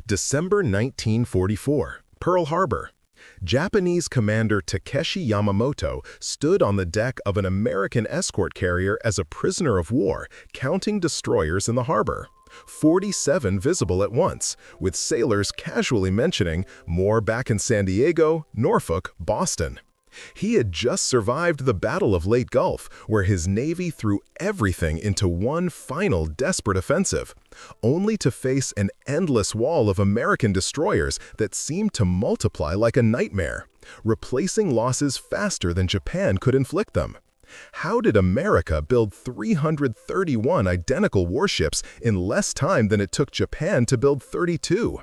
December 1944, Pearl Harbor. Japanese commander Takeshi Yamamoto stood on the deck of an American escort carrier as a prisoner of war, counting destroyers in the harbor. 47 visible at once, with sailors casually mentioning more back in San Diego, Norfolk, Boston. He had just survived the Battle of Leyte Gulf, where his navy threw everything into one final desperate offensive, only to face an endless wall of American destroyers that seemed to multiply like a nightmare, replacing losses faster than Japan could inflict them. How did America build 331 identical warships in less time than it took Japan to build 32?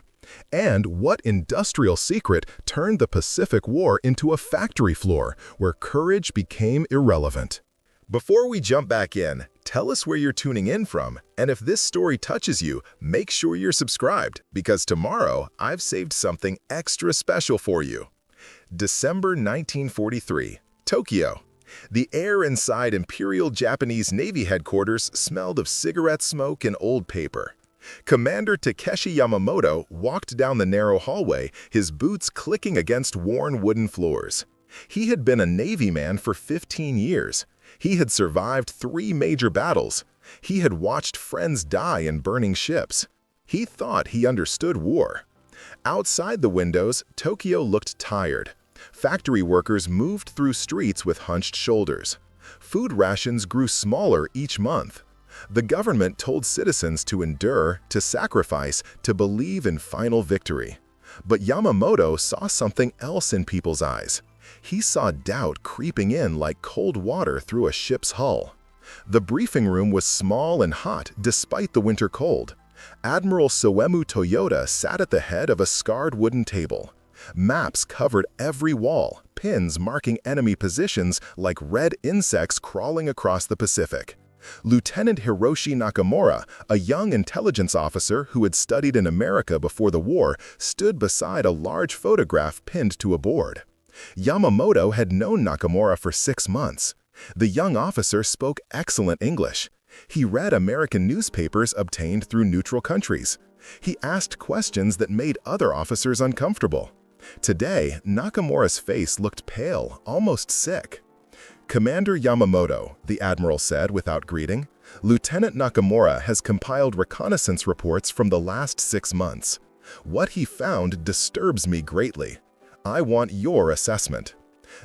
And what industrial secret turned the Pacific War into a factory floor where courage became irrelevant? Before we jump back in, tell us where you're tuning in from, and if this story touches you, make sure you're subscribed, because tomorrow I've saved something extra special for you. December 1943, Tokyo. The air inside Imperial Japanese Navy headquarters smelled of cigarette smoke and old paper. Commander Takeshi Yamamoto walked down the narrow hallway, his boots clicking against worn wooden floors. He had been a Navy man for 15 years. He had survived 3 major battles. He had watched friends die in burning ships. He thought he understood war. Outside the windows, Tokyo looked tired. Factory workers moved through streets with hunched shoulders. Food rations grew smaller each month. The government told citizens to endure, to sacrifice, to believe in final victory. But Yamamoto saw something else in people's eyes. He saw doubt creeping in like cold water through a ship's hull. The briefing room was small and hot despite the winter cold. Admiral Soemu Toyota sat at the head of a scarred wooden table. Maps covered every wall, pins marking enemy positions like red insects crawling across the Pacific. Lieutenant Hiroshi Nakamura, a young intelligence officer who had studied in America before the war, stood beside a large photograph pinned to a board. Yamamoto had known Nakamura for 6 months. The young officer spoke excellent English. He read American newspapers obtained through neutral countries. He asked questions that made other officers uncomfortable. Today, Nakamura's face looked pale, almost sick. "Commander Yamamoto," the admiral said without greeting, "Lieutenant Nakamura has compiled reconnaissance reports from the last 6 months. What he found disturbs me greatly. I want your assessment."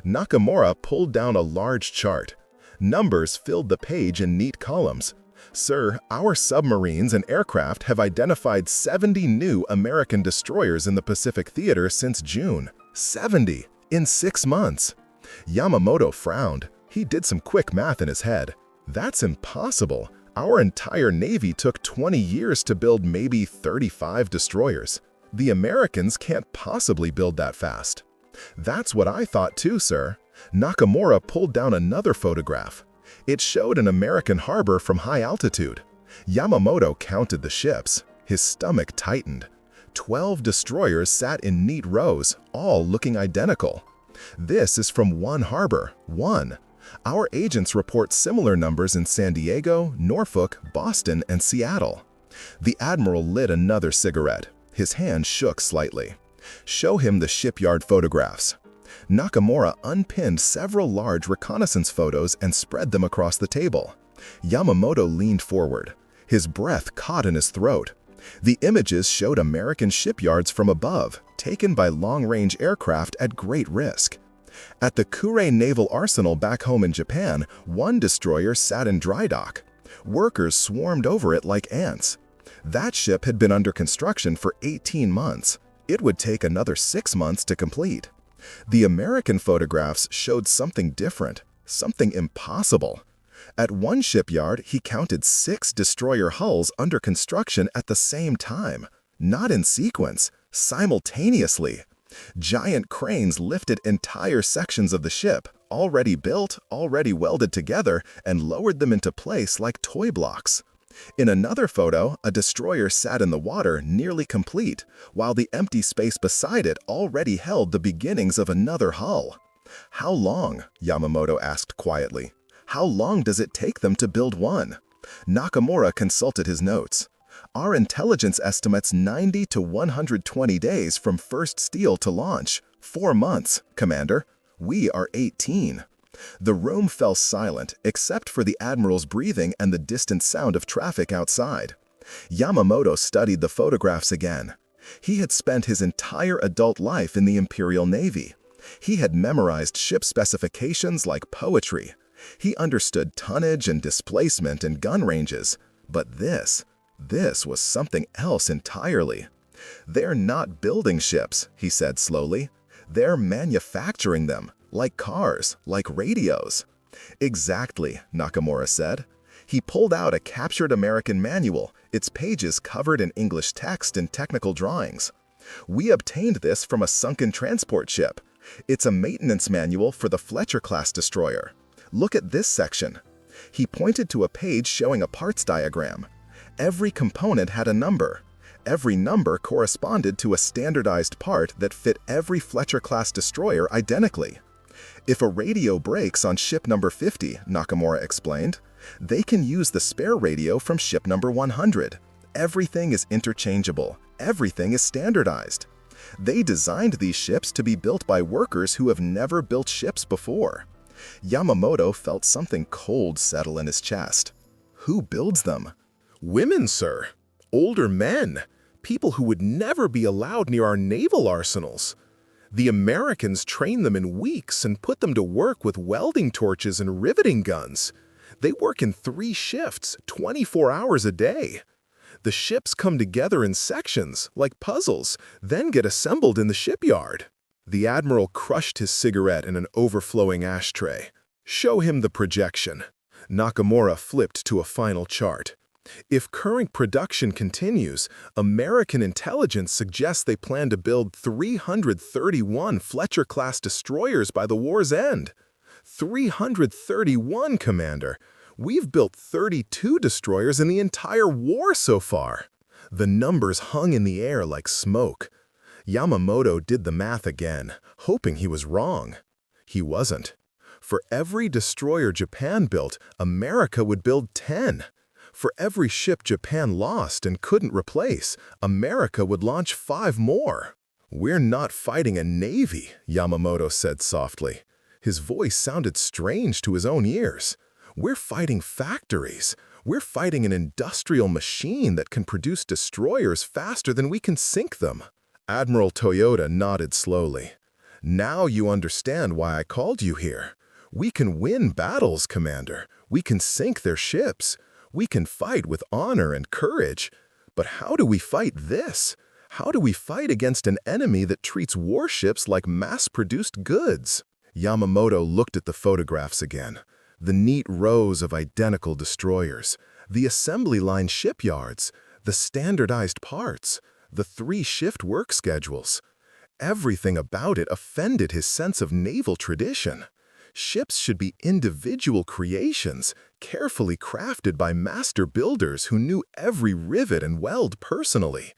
Nakamura pulled down a large chart. Numbers filled the page in neat columns. "Sir, our submarines and aircraft have identified 70 new American destroyers in the Pacific Theater since June. 70! In 6 months!" Yamamoto frowned. He did some quick math in his head. "That's impossible. Our entire Navy took 20 years to build maybe 35 destroyers. The Americans can't possibly build that fast." "That's what I thought too, sir." Nakamura pulled down another photograph. It showed an American harbor from high altitude. Yamamoto counted the ships. His stomach tightened. 12 destroyers sat in neat rows, all looking identical. "This is from one harbor, one. Our agents report similar numbers in San Diego, Norfolk, Boston, and Seattle." The admiral lit another cigarette. His hand shook slightly. "Show him the shipyard photographs." Nakamura unpinned several large reconnaissance photos and spread them across the table. Yamamoto leaned forward. His breath caught in his throat. The images showed American shipyards from above, taken by long-range aircraft at great risk. At the Kure Naval Arsenal back home in Japan, one destroyer sat in dry dock. Workers swarmed over it like ants. That ship had been under construction for 18 months. It would take another 6 months to complete. The American photographs showed something different, something impossible. At one shipyard, he counted 6 destroyer hulls under construction at the same time, not in sequence, simultaneously. Giant cranes lifted entire sections of the ship, already built, already welded together, and lowered them into place like toy blocks. In another photo, a destroyer sat in the water nearly complete, while the empty space beside it already held the beginnings of another hull. "How long?" Yamamoto asked quietly. "How long does it take them to build one?" Nakamura consulted his notes. Our intelligence estimates 90 to 120 days from first steel to launch. 4 months, Commander. We are 18. The room fell silent, except for the Admiral's breathing and the distant sound of traffic outside. Yamamoto studied the photographs again. He had spent his entire adult life in the Imperial Navy. He had memorized ship specifications like poetry. He understood tonnage and displacement and gun ranges. But this was something else entirely. They're not building ships, he said slowly. They're manufacturing them, like cars, like radios. Exactly, Nakamura said. He pulled out a captured American manual, its pages covered in English text and technical drawings. We obtained this from a sunken transport ship. It's a maintenance manual for the Fletcher-class destroyer. Look at this section. He pointed to a page showing a parts diagram. Every component had a number. Every number corresponded to a standardized part that fit every Fletcher-class destroyer identically. If a radio breaks on ship number 50, Nakamura explained, they can use the spare radio from ship number 100. Everything is interchangeable. Everything is standardized. They designed these ships to be built by workers who have never built ships before. Yamamoto felt something cold settle in his chest. Who builds them? Women, sir. Older men. People who would never be allowed near our naval arsenals. The Americans train them in weeks and put them to work with welding torches and riveting guns. They work in 3 shifts, 24 hours a day. The ships come together in sections, like puzzles, then get assembled in the shipyard. The Admiral crushed his cigarette in an overflowing ashtray. Show him the projection. Nakamura flipped to a final chart. If current production continues, American intelligence suggests they plan to build 331 Fletcher-class destroyers by the war's end. 331, Commander. We've built 32 destroyers in the entire war so far. The numbers hung in the air like smoke. Yamamoto did the math again, hoping he was wrong. He wasn't. For every destroyer Japan built, America would build 10. For every ship Japan lost and couldn't replace, America would launch 5 more. We're not fighting a navy, Yamamoto said softly. His voice sounded strange to his own ears. We're fighting factories. We're fighting an industrial machine that can produce destroyers faster than we can sink them. Admiral Toyota nodded slowly. Now you understand why I called you here. We can win battles, Commander. We can sink their ships. We can fight with honor and courage. But how do we fight this? How do we fight against an enemy that treats warships like mass-produced goods? Yamamoto looked at the photographs again. The neat rows of identical destroyers, the assembly line shipyards, the standardized parts, the 3-shift work schedules. Everything about it offended his sense of naval tradition. Ships should be individual creations, carefully crafted by master builders who knew every rivet and weld personally.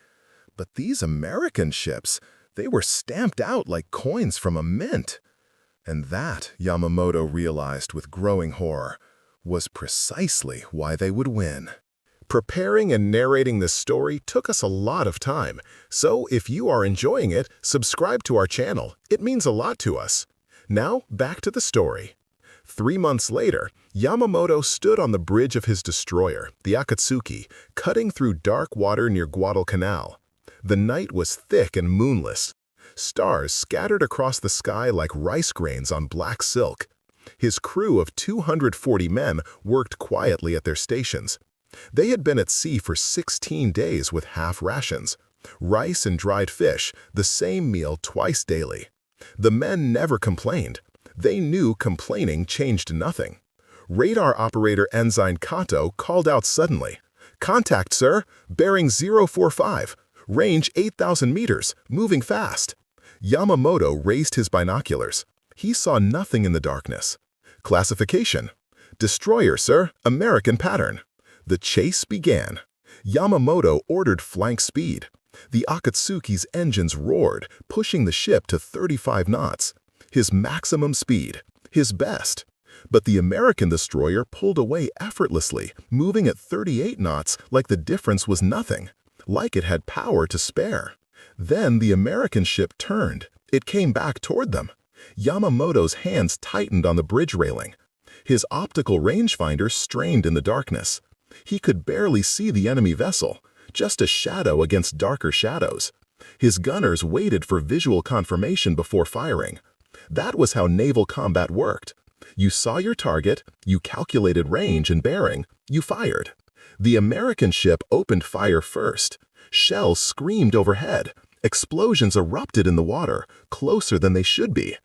But these American ships, they were stamped out like coins from a mint. And that, Yamamoto realized with growing horror, was precisely why they would win. Preparing and narrating this story took us a lot of time, so if you are enjoying it, subscribe to our channel. It means a lot to us. Now, back to the story. 3 months later, Yamamoto stood on the bridge of his destroyer, the Akatsuki, cutting through dark water near Guadalcanal. The night was thick and moonless. Stars scattered across the sky like rice grains on black silk. His crew of 240 men worked quietly at their stations. They had been at sea for 16 days with half rations. Rice and dried fish, the same meal twice daily. The men never complained. They knew complaining changed nothing. Radar operator Ensign Kato called out suddenly. "Contact, sir! Bearing 045. Range 8,000 meters. Moving fast." Yamamoto raised his binoculars. He saw nothing in the darkness. Classification: Destroyer, sir. American pattern. The chase began. Yamamoto ordered flank speed. The Akatsuki's engines roared, pushing the ship to 35 knots. His maximum speed. His best. But the American destroyer pulled away effortlessly, moving at 38 knots like the difference was nothing, like it had power to spare. Then the American ship turned. It came back toward them. Yamamoto's hands tightened on the bridge railing. His optical rangefinder strained in the darkness. He could barely see the enemy vessel, just a shadow against darker shadows. His gunners waited for visual confirmation before firing. That was how naval combat worked. You saw your target, you calculated range and bearing, you fired. The American ship opened fire first. Shells screamed overhead. Explosions erupted in the water, closer than they should be.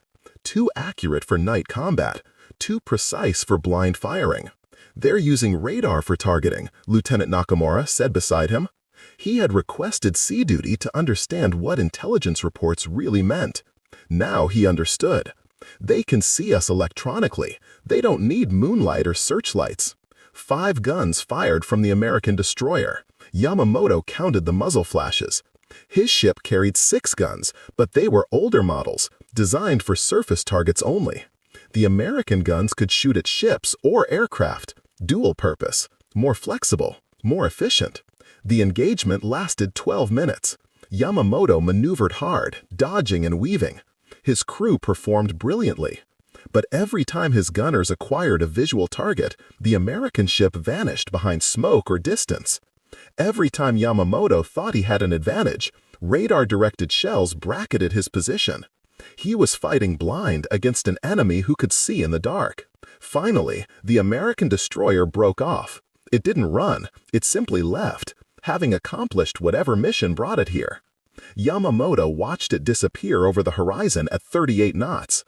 Too accurate for night combat, too precise for blind firing. "They're using radar for targeting," Lieutenant Nakamura said beside him. He had requested sea duty to understand what intelligence reports really meant. Now he understood. They can see us electronically. They don't need moonlight or searchlights. 5 guns fired from the American destroyer. Yamamoto counted the muzzle flashes. His ship carried 6 guns, but they were older models, designed for surface targets only. The American guns could shoot at ships or aircraft, dual purpose, more flexible, more efficient. The engagement lasted 12 minutes. Yamamoto maneuvered hard, dodging and weaving. His crew performed brilliantly. But every time his gunners acquired a visual target, the American ship vanished behind smoke or distance. Every time Yamamoto thought he had an advantage, radar-directed shells bracketed his position. He was fighting blind against an enemy who could see in the dark. Finally, the American destroyer broke off. It didn't run, it simply left, having accomplished whatever mission brought it here. Yamamoto watched it disappear over the horizon at 38 knots.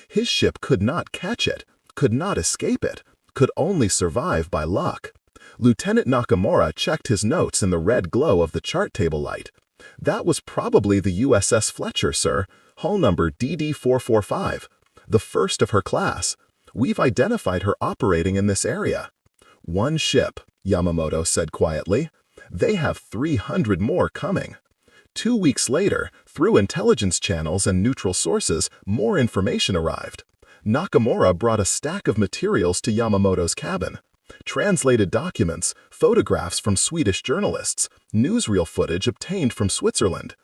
His ship could not catch it, could not escape it, could only survive by luck. Lieutenant Nakamura checked his notes in the red glow of the chart table light. "That was probably the USS Fletcher, sir, hull number DD-445, the first of her class. We've identified her operating in this area." "One ship," Yamamoto said quietly. "They have 300 more coming." 2 weeks later, through intelligence channels and neutral sources, more information arrived. Nakamura brought a stack of materials to Yamamoto's cabin. Translated documents, photographs from Swedish journalists, newsreel footage obtained from Switzerland.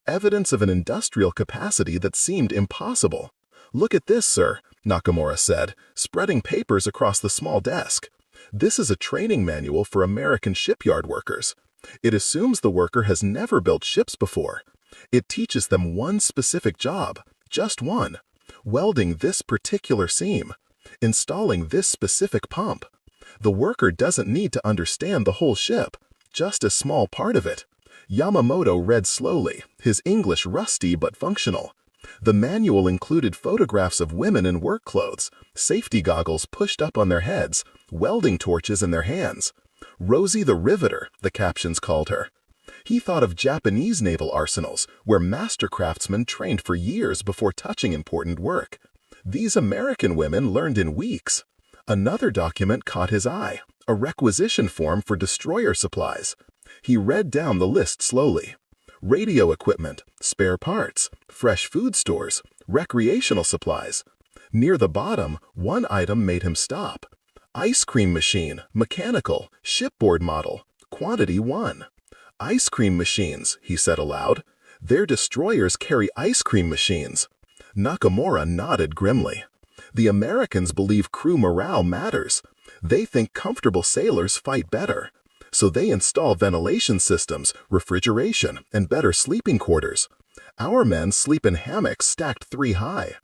Evidence of an industrial capacity that seemed impossible. "Look at this, sir," Nakamura said, spreading papers across the small desk. "This is a training manual for American shipyard workers. It assumes the worker has never built ships before. It teaches them one specific job, just one: welding this particular seam, installing this specific pump. The worker doesn't need to understand the whole ship, just a small part of it." Yamamoto read slowly, his English rusty but functional. The manual included photographs of women in work clothes, safety goggles pushed up on their heads, welding torches in their hands. "Rosie the Riveter," the captions called her. He thought of Japanese naval arsenals, where master craftsmen trained for years before touching important work. These American women learned in weeks. Another document caught his eye, a requisition form for destroyer supplies. He read down the list slowly. Radio equipment, spare parts, fresh food stores, recreational supplies. Near the bottom, one item made him stop. "Ice cream machine, mechanical, shipboard model, quantity 1. "Ice cream machines," he said aloud. "Their destroyers carry ice cream machines." Nakamura nodded grimly. The Americans believe crew morale matters. They think comfortable sailors fight better. So they install ventilation systems, refrigeration, and better sleeping quarters. Our men sleep in hammocks stacked 3 high.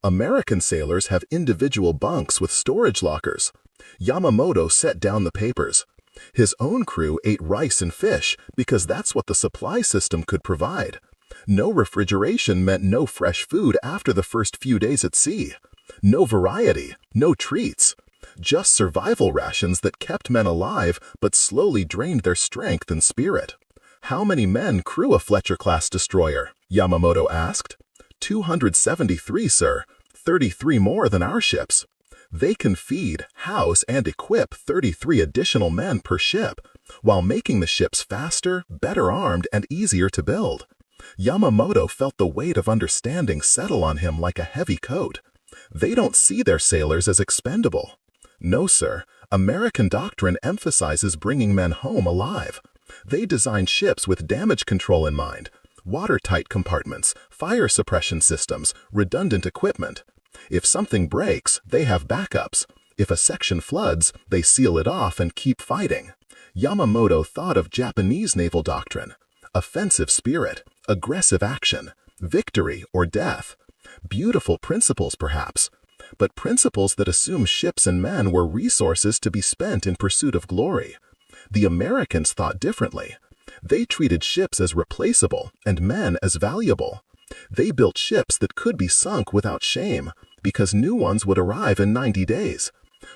American sailors have individual bunks with storage lockers. Yamamoto set down the papers. His own crew ate rice and fish because that's what the supply system could provide. No refrigeration meant no fresh food after the first few days at sea. No variety, no treats. Just survival rations that kept men alive but slowly drained their strength and spirit. "How many men crew a Fletcher-class destroyer?" Yamamoto asked. 273, sir. 33 more than our ships. They can feed, house, and equip 33 additional men per ship, while making the ships faster, better armed, and easier to build. Yamamoto felt the weight of understanding settle on him like a heavy coat. They don't see their sailors as expendable. No, sir. American doctrine emphasizes bringing men home alive. They design ships with damage control in mind, watertight compartments, fire suppression systems, redundant equipment. If something breaks, they have backups. If a section floods, they seal it off and keep fighting. Yamamoto thought of Japanese naval doctrine: offensive spirit, aggressive action, victory or death. Beautiful principles, perhaps, but principles that assume ships and men were resources to be spent in pursuit of glory. The Americans thought differently. They treated ships as replaceable and men as valuable. They built ships that could be sunk without shame, because new ones would arrive in 90 days.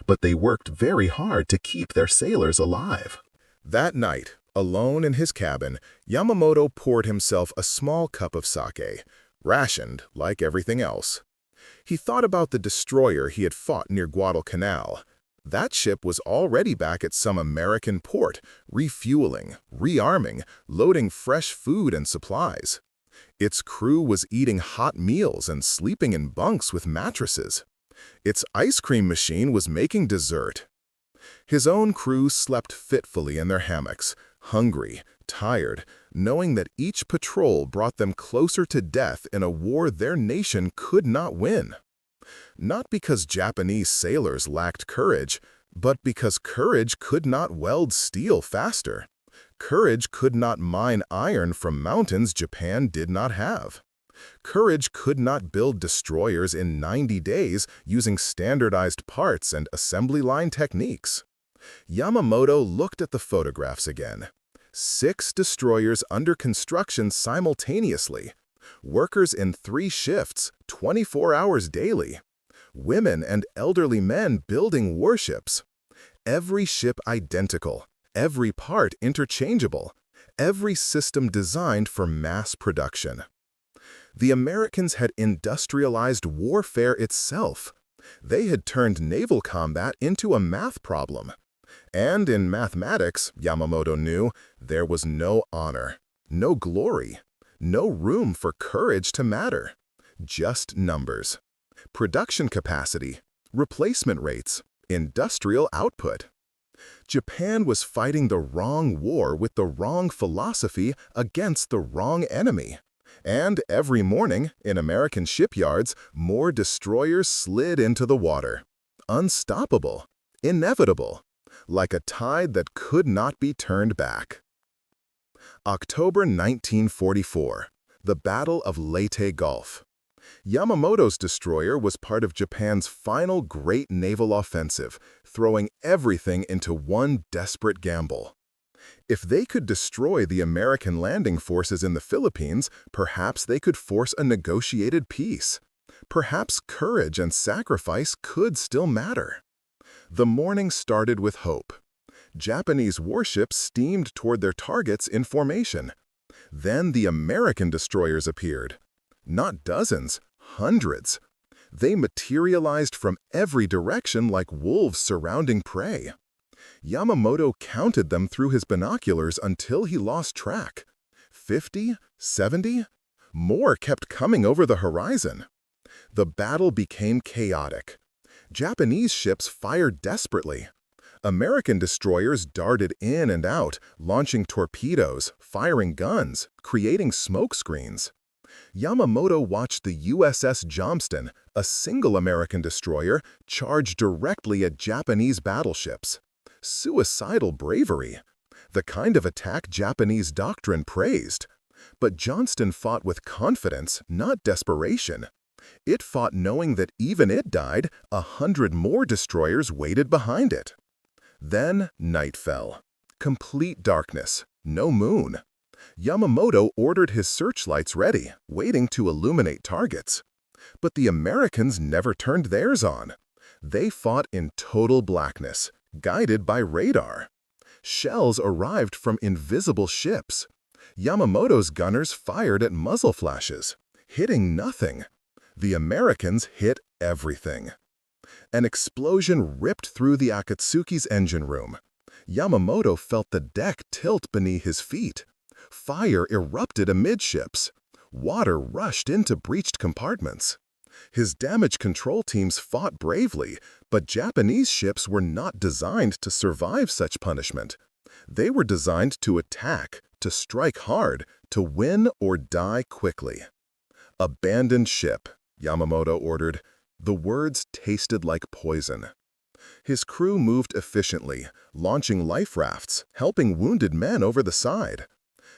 But they worked very hard to keep their sailors alive. That night, alone in his cabin, Yamamoto poured himself a small cup of sake, rationed like everything else. He thought about the destroyer he had fought near Guadalcanal. That ship was already back at some American port, refueling, rearming, loading fresh food and supplies. Its crew was eating hot meals and sleeping in bunks with mattresses. Its ice cream machine was making dessert. His own crew slept fitfully in their hammocks, hungry, tired, knowing that each patrol brought them closer to death in a war their nation could not win. Not because Japanese sailors lacked courage, but because courage could not weld steel faster. Courage could not mine iron from mountains Japan did not have. Courage could not build destroyers in 90 days using standardized parts and assembly line techniques. Yamamoto looked at the photographs again. 6 destroyers under construction simultaneously. Workers in 3 shifts, 24 hours daily. Women and elderly men building warships. Every ship identical. Every part interchangeable. Every system designed for mass production. The Americans had industrialized warfare itself. They had turned naval combat into a math problem. And in mathematics, Yamamoto knew, there was no honor, no glory, no room for courage to matter. Just numbers. Production capacity, replacement rates, industrial output. Japan was fighting the wrong war with the wrong philosophy against the wrong enemy. And every morning, in American shipyards, more destroyers slid into the water. Unstoppable, inevitable, like a tide that could not be turned back. October 1944, the Battle of Leyte Gulf. Yamamoto's destroyer was part of Japan's final great naval offensive, throwing everything into one desperate gamble. If they could destroy the American landing forces in the Philippines, perhaps they could force a negotiated peace. Perhaps courage and sacrifice could still matter. The morning started with hope. Japanese warships steamed toward their targets in formation. Then the American destroyers appeared. Not dozens, hundreds. They materialized from every direction like wolves surrounding prey. Yamamoto counted them through his binoculars until he lost track. 50? 70? More kept coming over the horizon. The battle became chaotic. Japanese ships fired desperately. American destroyers darted in and out, launching torpedoes, firing guns, creating smoke screens. Yamamoto watched the USS Johnston, a single American destroyer, charge directly at Japanese battleships. Suicidal bravery. The kind of attack Japanese doctrine praised. But Johnston fought with confidence, not desperation. It fought knowing that even it died, 100 more destroyers waited behind it. Then night fell. Complete darkness. No moon. Yamamoto ordered his searchlights ready, waiting to illuminate targets. But the Americans never turned theirs on. They fought in total blackness, guided by radar. Shells arrived from invisible ships. Yamamoto's gunners fired at muzzle flashes, hitting nothing. The Americans hit everything. An explosion ripped through the Akatsuki's engine room. Yamamoto felt the deck tilt beneath his feet. Fire erupted amidships. Water rushed into breached compartments. His damage control teams fought bravely, but Japanese ships were not designed to survive such punishment. They were designed to attack, to strike hard, to win or die quickly. "Abandon ship," Yamamoto ordered. The words tasted like poison. His crew moved efficiently, launching life rafts, helping wounded men over the side.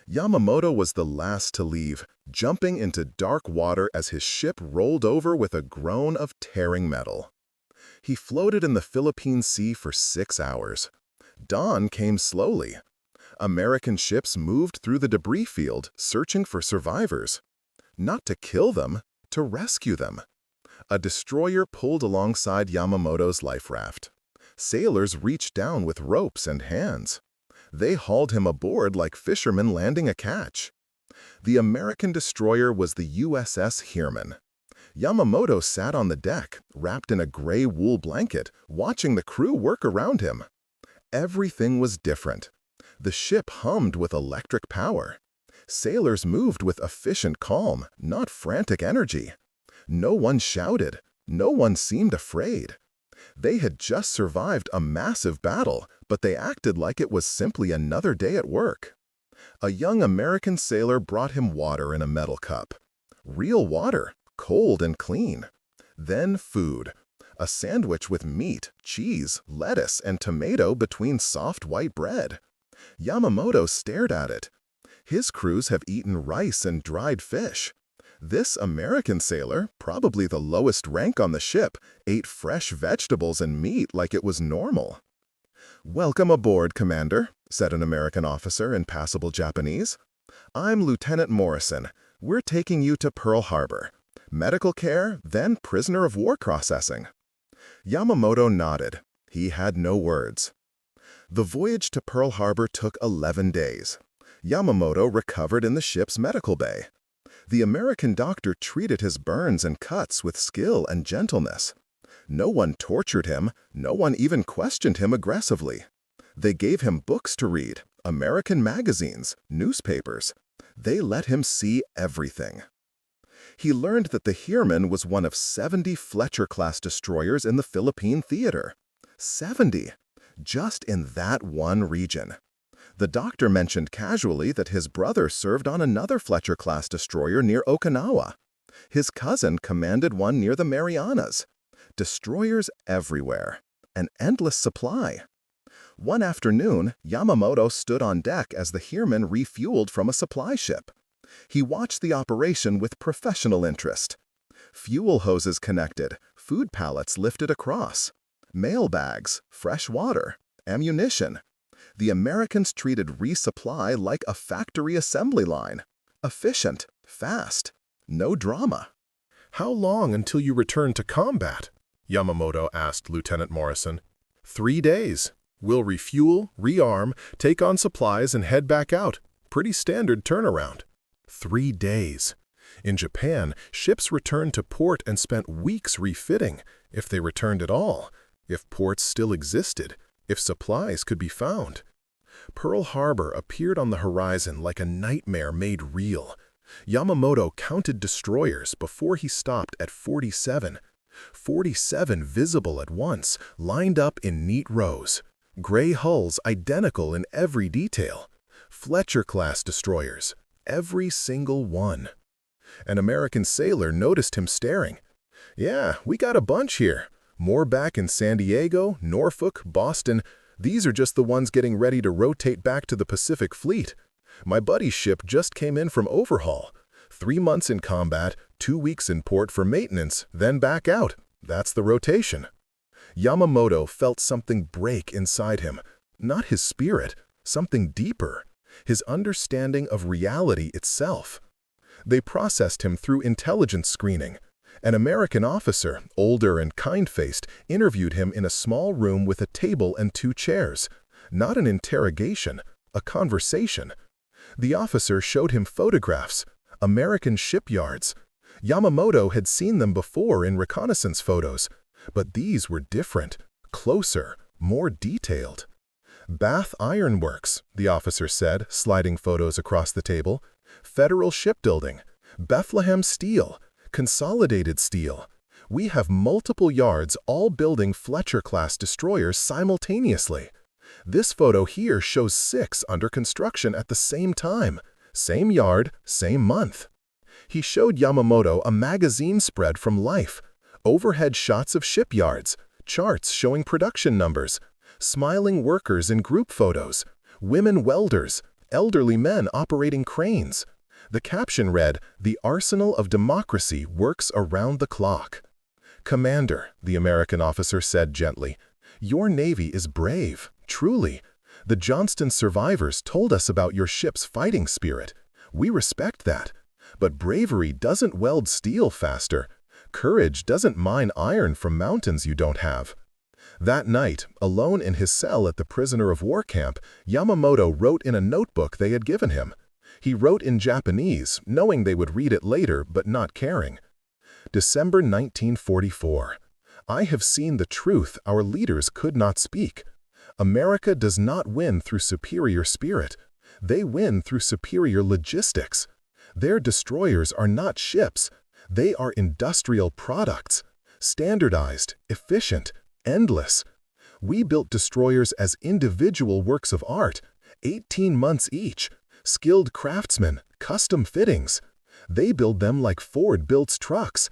Yamamoto was the last to leave, jumping into dark water as his ship rolled over with a groan of tearing metal. He floated in the Philippine Sea for 6 hours. Dawn came slowly. American ships moved through the debris field, searching for survivors. Not to kill them, to rescue them. A destroyer pulled alongside Yamamoto's life raft. Sailors reached down with ropes and hands. They hauled him aboard like fishermen landing a catch. The American destroyer was the USS Heermann. Yamamoto sat on the deck, wrapped in a gray wool blanket, watching the crew work around him. Everything was different. The ship hummed with electric power. Sailors moved with efficient calm, not frantic energy. No one shouted. No one seemed afraid. They had just survived a massive battle, but they acted like it was simply another day at work. A young American sailor brought him water in a metal cup. Real water, cold and clean. Then food. A sandwich with meat, cheese, lettuce, and tomato between soft white bread. Yamamoto stared at it. His crews have eaten rice and dried fish. This American sailor, probably the lowest rank on the ship, ate fresh vegetables and meat like it was normal. "Welcome aboard, Commander," said an American officer in passable Japanese. "I'm Lieutenant Morrison. We're taking you to Pearl Harbor. Medical care, then prisoner of war processing." Yamamoto nodded. He had no words. The voyage to Pearl Harbor took 11 days. Yamamoto recovered in the ship's medical bay. The American doctor treated his burns and cuts with skill and gentleness. No one tortured him, no one even questioned him aggressively. They gave him books to read, American magazines, newspapers. They let him see everything. He learned that the Heermann was one of 70 Fletcher-class destroyers in the Philippine theater. 70! Just in that one region. The doctor mentioned casually that his brother served on another Fletcher-class destroyer near Okinawa. His cousin commanded one near the Marianas. Destroyers everywhere. An endless supply. One afternoon, Yamamoto stood on deck as the Heermann refueled from a supply ship. He watched the operation with professional interest. Fuel hoses connected, food pallets lifted across. Mail bags, fresh water, ammunition. The Americans treated resupply like a factory assembly line. Efficient, fast, no drama. "How long until you return to combat?" Yamamoto asked Lieutenant Morrison. 3 days. We'll refuel, rearm, take on supplies, and head back out. Pretty standard turnaround. 3 days. In Japan, ships returned to port and spent weeks refitting, if they returned at all, if ports still existed, if supplies could be found. Pearl Harbor appeared on the horizon like a nightmare made real. Yamamoto counted destroyers before he stopped at 47. 47 visible at once, lined up in neat rows. Gray hulls identical in every detail. Fletcher-class destroyers, every single one. An American sailor noticed him staring. "Yeah, we got a bunch here. More back in San Diego, Norfolk, Boston. These are just the ones getting ready to rotate back to the Pacific Fleet. My buddy's ship just came in from overhaul. 3 months in combat, 2 weeks in port for maintenance, then back out. That's the rotation." Yamamoto felt something break inside him. Not his spirit, something deeper. His understanding of reality itself. They processed him through intelligence screening. An American officer, older and kind-faced, interviewed him in a small room with a table and 2 chairs. Not an interrogation, a conversation. The officer showed him photographs, American shipyards. Yamamoto had seen them before in reconnaissance photos, but these were different, closer, more detailed. "Bath Iron Works," the officer said, sliding photos across the table. "Federal Shipbuilding, Bethlehem Steel, Consolidated steel. We have multiple yards all building Fletcher-class destroyers simultaneously. This photo here shows 6 under construction at the same time. Same yard, same month. He showed Yamamoto a magazine spread from life, overhead shots of shipyards, charts showing production numbers, smiling workers in group photos, women welders, elderly men operating cranes. The caption read, "The arsenal of democracy works around the clock." "Commander," the American officer said gently, "your Navy is brave, truly. The Johnston survivors told us about your ship's fighting spirit. We respect that. But bravery doesn't weld steel faster. Courage doesn't mine iron from mountains you don't have." That night, alone in his cell at the prisoner of war camp, Yamamoto wrote in a notebook they had given him. He wrote in Japanese, knowing they would read it later but not caring. December 1944. I have seen the truth our leaders could not speak. America does not win through superior spirit. They win through superior logistics. Their destroyers are not ships. They are industrial products. Standardized, efficient, endless. We built destroyers as individual works of art, 18 months each. Skilled craftsmen, custom fittings. They build them like Ford builds trucks.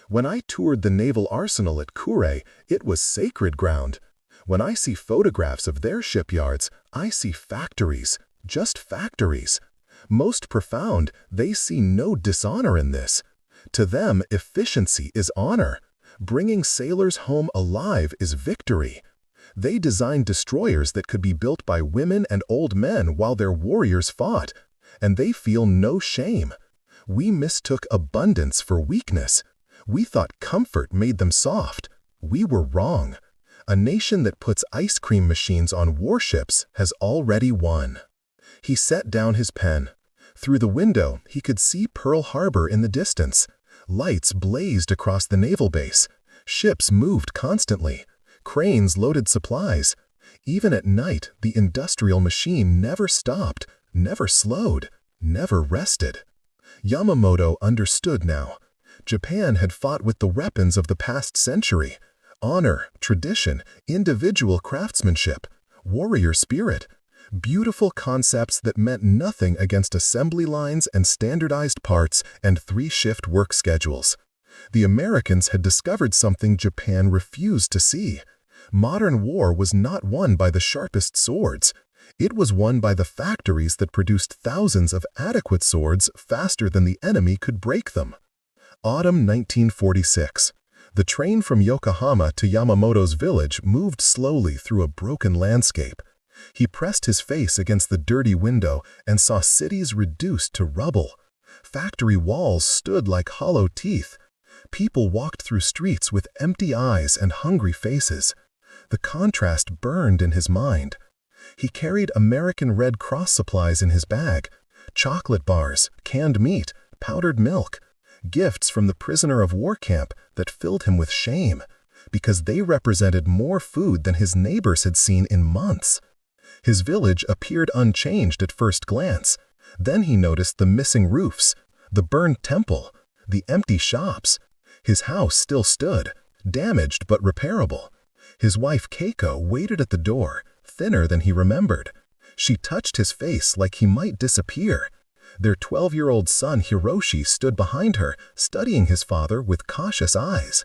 When I toured the naval arsenal at Kure, it was sacred ground. When I see photographs of their shipyards, I see factories, just factories. Most profound, they see no dishonor in this. To them, efficiency is honor. Bringing sailors home alive is victory. They designed destroyers that could be built by women and old men while their warriors fought, and they feel no shame. We mistook abundance for weakness. We thought comfort made them soft. We were wrong. A nation that puts ice cream machines on warships has already won. He set down his pen. Through the window, he could see Pearl Harbor in the distance. Lights blazed across the naval base. Ships moved constantly. Cranes loaded supplies. Even at night, the industrial machine never stopped, never slowed, never rested. Yamamoto understood now. Japan had fought with the weapons of the past century. Honor, tradition, individual craftsmanship, warrior spirit. Beautiful concepts that meant nothing against assembly lines and standardized parts and 3-shift work schedules. The Americans had discovered something Japan refused to see. Modern war was not won by the sharpest swords. It was won by the factories that produced thousands of adequate swords faster than the enemy could break them. Autumn 1946. The train from Yokohama to Yamamoto's village moved slowly through a broken landscape. He pressed his face against the dirty window and saw cities reduced to rubble. Factory walls stood like hollow teeth. People walked through streets with empty eyes and hungry faces. The contrast burned in his mind. He carried American Red Cross supplies in his bag, chocolate bars, canned meat, powdered milk, gifts from the prisoner of war camp that filled him with shame, because they represented more food than his neighbors had seen in months. His village appeared unchanged at first glance. Then he noticed the missing roofs, the burned temple, the empty shops. His house still stood, damaged but repairable. His wife Keiko waited at the door, thinner than he remembered. She touched his face like he might disappear. Their 12-year-old son Hiroshi stood behind her, studying his father with cautious eyes.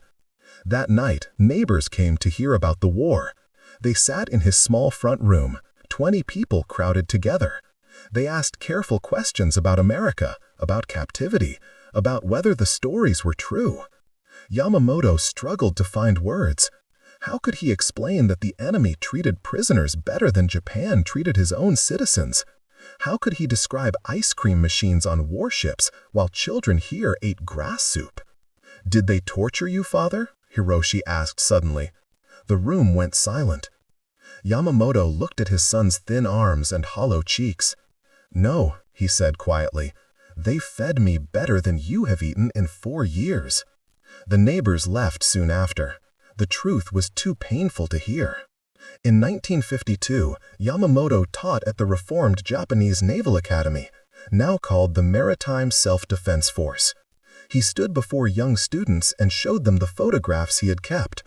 That night, neighbors came to hear about the war. They sat in his small front room, 20 people crowded together. They asked careful questions about America, about captivity, about whether the stories were true. Yamamoto struggled to find words. How could he explain that the enemy treated prisoners better than Japan treated his own citizens? How could he describe ice cream machines on warships while children here ate grass soup? "Did they torture you, father?" Hiroshi asked suddenly. The room went silent. Yamamoto looked at his son's thin arms and hollow cheeks. "No," he said quietly. "They fed me better than you have eaten in 4 years." The neighbors left soon after. The truth was too painful to hear. In 1952, Yamamoto taught at the reformed Japanese Naval Academy, now called the Maritime Self-Defense Force. He stood before young students and showed them the photographs he had kept.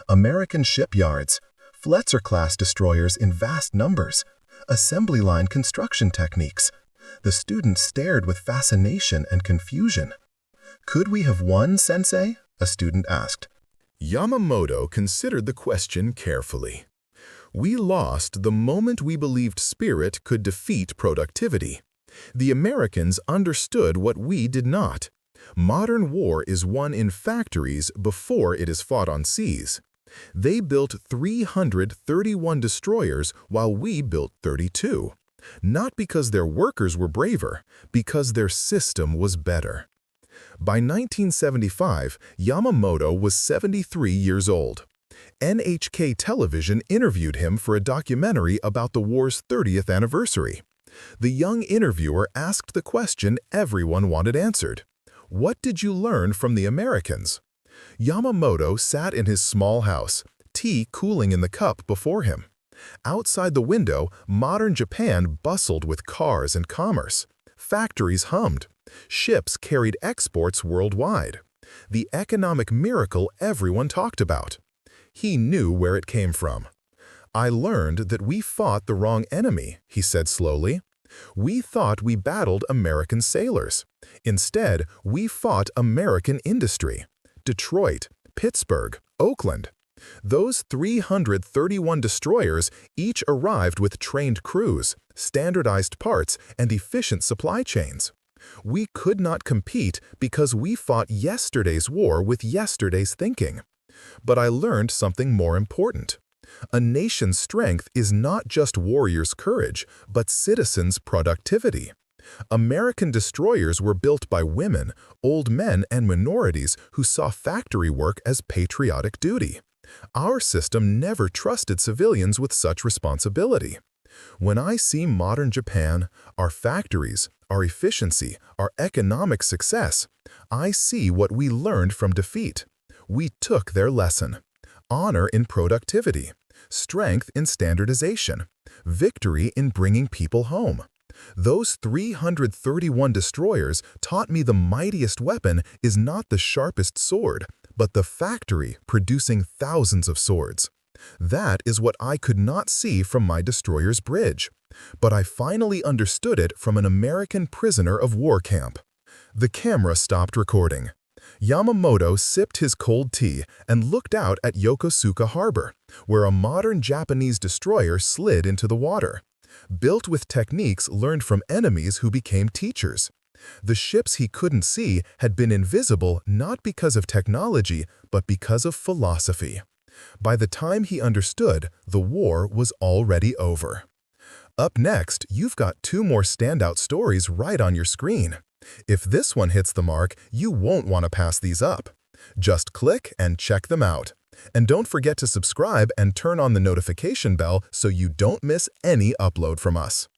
American shipyards, Fletcher-class destroyers in vast numbers, assembly line construction techniques. The students stared with fascination and confusion. "Could we have won, Sensei?" a student asked. Yamamoto considered the question carefully. We lost the moment we believed spirit could defeat productivity. The Americans understood what we did not. Modern war is won in factories before it is fought on seas. They built 331 destroyers while we built 32. Not because their workers were braver, because their system was better. By 1975, Yamamoto was 73 years old. NHK Television interviewed him for a documentary about the war's 30th anniversary. The young interviewer asked the question everyone wanted answered. What did you learn from the Americans? Yamamoto sat in his small house, tea cooling in the cup before him. Outside the window, modern Japan bustled with cars and commerce. Factories hummed. Ships carried exports worldwide. The economic miracle everyone talked about. He knew where it came from. "I learned that we fought the wrong enemy," he said slowly. "We thought we battled American sailors. Instead, we fought American industry. Detroit, Pittsburgh, Oakland. Those 331 destroyers each arrived with trained crews, standardized parts, and efficient supply chains. We could not compete because we fought yesterday's war with yesterday's thinking. But I learned something more important. A nation's strength is not just warriors' courage, but citizens' productivity. American destroyers were built by women, old men, and minorities who saw factory work as patriotic duty. Our system never trusted civilians with such responsibility. When I see modern Japan, our factories, our efficiency, our economic success, I see what we learned from defeat. We took their lesson. Honor in productivity, strength in standardization, victory in bringing people home. Those 331 destroyers taught me the mightiest weapon is not the sharpest sword, but the factory producing thousands of swords. That is what I could not see from my destroyer's bridge. But I finally understood it from an American prisoner of war camp." The camera stopped recording. Yamamoto sipped his cold tea and looked out at Yokosuka Harbor, where a modern Japanese destroyer slid into the water. Built with techniques learned from enemies who became teachers. The ships he couldn't see had been invisible not because of technology, but because of philosophy. By the time he understood, the war was already over. Up next, you've got 2 more standout stories right on your screen. If this one hits the mark, you won't want to pass these up. Just click and check them out. And don't forget to subscribe and turn on the notification bell so you don't miss any upload from us.